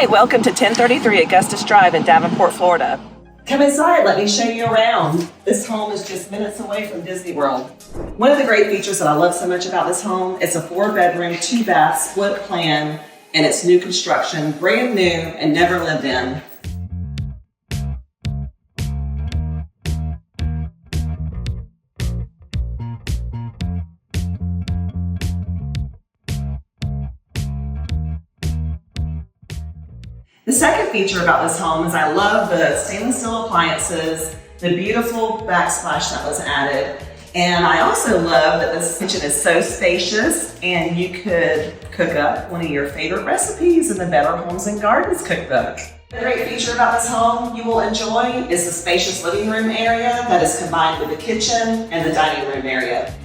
Hi, welcome to 1033 Augustus Drive in Davenport, Florida. Come inside, let me show you around. This home is just minutes away from Disney World. One of the great features that I love so much about this home, it's a 4-bedroom, 2-bath split plan, and it's new construction, brand new and never lived in. The second feature about this home is I love the stainless steel appliances, the beautiful backsplash that was added, and I also love that this kitchen is so spacious and you could cook up one of your favorite recipes in the Better Homes and Gardens cookbook. The great feature about this home you will enjoy is the spacious living room area that is combined with the kitchen and the dining room area.